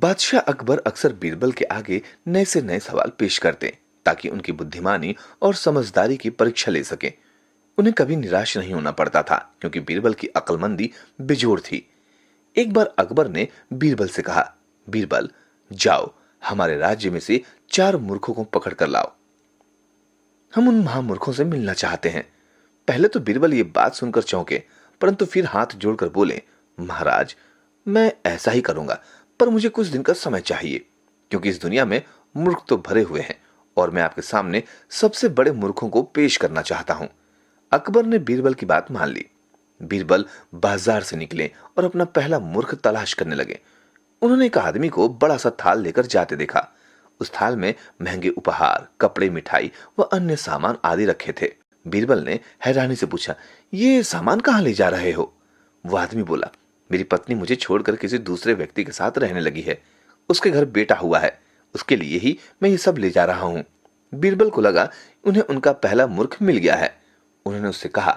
बादशाह अकबर अक्सर बीरबल के आगे नए से नए सवाल पेश करते ताकि उनकी बुद्धिमानी और समझदारी की परीक्षा ले सके। उन्हें कभी निराश नहीं होना पड़ता था क्योंकि बीरबल की अक्लमंदी बेजोड़ थी। एक बार अकबर ने बीरबल से कहा, बीरबल, जाओ हमारे राज्य में से 4 मूर्खों को पकड़ कर लाओ। हम उन महामूर्खों से मिलना चाहते हैं। पहले तो बीरबल ये बात सुनकर चौंके, परंतु फिर हाथ जोड़कर बोले, महाराज, मैं ऐसा ही करूंगा, पर मुझे कुछ दिन का समय चाहिए, क्योंकि इस दुनिया में मूर्ख तो भरे हुए हैं और मैं आपके सामने सबसे बड़े मूर्खों को पेश करना चाहता हूं। अकबर ने बीरबल की बात मान ली। बीरबल बाजार से निकले और अपना पहला मूर्ख तलाश करने लगे। उन्होंने एक आदमी को बड़ा सा थाल लेकर जाते देखा। उस थाल में महंगे उपहार, कपड़े, मिठाई व अन्य सामान आदि रखे थे। बीरबल ने हैरानी से पूछा, ये सामान कहाँ ले जा रहे हो? वो आदमी बोला, मेरी पत्नी मुझे छोड़कर किसी दूसरे व्यक्ति के साथ रहने लगी है। उसके घर बेटा हुआ है, उसके लिए ही मैं ये सब ले जा रहा हूँ। बीरबल को लगा उन्हें उनका पहला मूर्ख मिल गया है। उन्होंने उससे कहा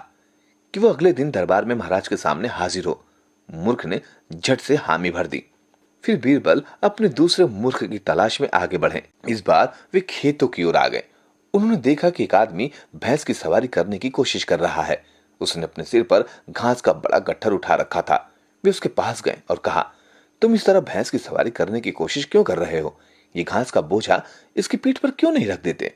कि वो अगले दिन दरबार में महाराज के सामने हाजिर हो। मूर्ख ने झट से हामी भर दी। फिर बीरबल अपने दूसरे मूर्ख की तलाश में आगे बढ़े। इस बार वे खेतों की ओर आ गए। उन्होंने देखा कि एक आदमी भैंस की सवारी करने की कोशिश कर रहा है। उसने अपने सिर पर घास का बड़ा गट्ठर उठा रखा था। वे उसके पास गए और कहा, तुम इस तरह भैंस की सवारी करने की कोशिश क्यों कर रहे हो? ये घास का बोझा इसकी पीठ पर क्यों नहीं रख देते?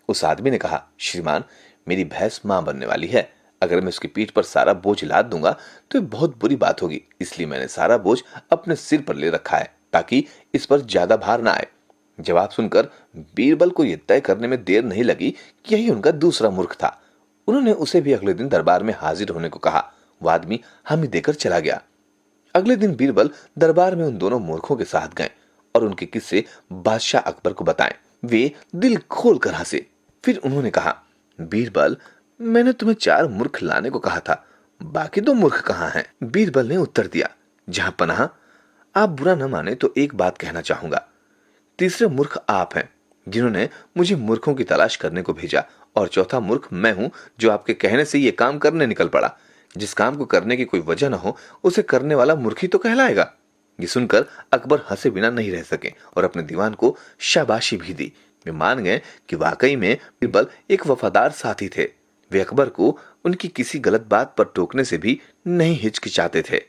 उस आदमी ने कहा, श्रीमान, मेरी भैंस मां बनने वाली है। अगर मैं उसकी पीठ पर सारा बोझ लाद दूंगा तो ये बहुत बुरी बात होगी, इसलिए मैंने सारा बोझ अपने सिर पर ले रखा है ताकि इस पर ज्यादा भार ना आए। जवाब सुनकर बीरबल को यह तय करने में देर नहीं लगी कि यही उनका दूसरा मूर्ख था। उन्होंने उसे भी अगले दिन दरबार में हाजिर होने को कहा। वह आदमी हामी देकर चला गया। अगले दिन बीरबल दरबार में उन दोनों मूर्खों के साथ गए और उनके किस्से बादशाह अकबर को बताएं। वे दिल खोलकर हंसे। फिर उन्होंने कहा, बीरबल, मैंने तुम्हें 4 मूर्ख लाने को कहा था, बाकी 2 मूर्ख कहाँ हैं? बीरबल ने उत्तर दिया, जहां पनाह, आप बुरा न माने तो एक बात कहना चाहूंगा। तीसरे मूर्ख आप हैं, जिन्होंने मुझे मूर्खों की तलाश करने को भेजा, और चौथा मूर्ख मैं हूं, जो आपके कहने से ये काम करने निकल पड़ा। जिस काम को करने की कोई वजह न हो, उसे करने वाला मूर्ख ही तो कहलाएगा। ये सुनकर अकबर हंसे बिना नहीं रह सके और अपने दीवान को शाबाशी भी दी। वे मान गए कि वाकई में बीरबल एक वफादार साथी थे। वे अकबर को उनकी किसी गलत बात पर टोकने से भी नहीं हिचकिचाते थे।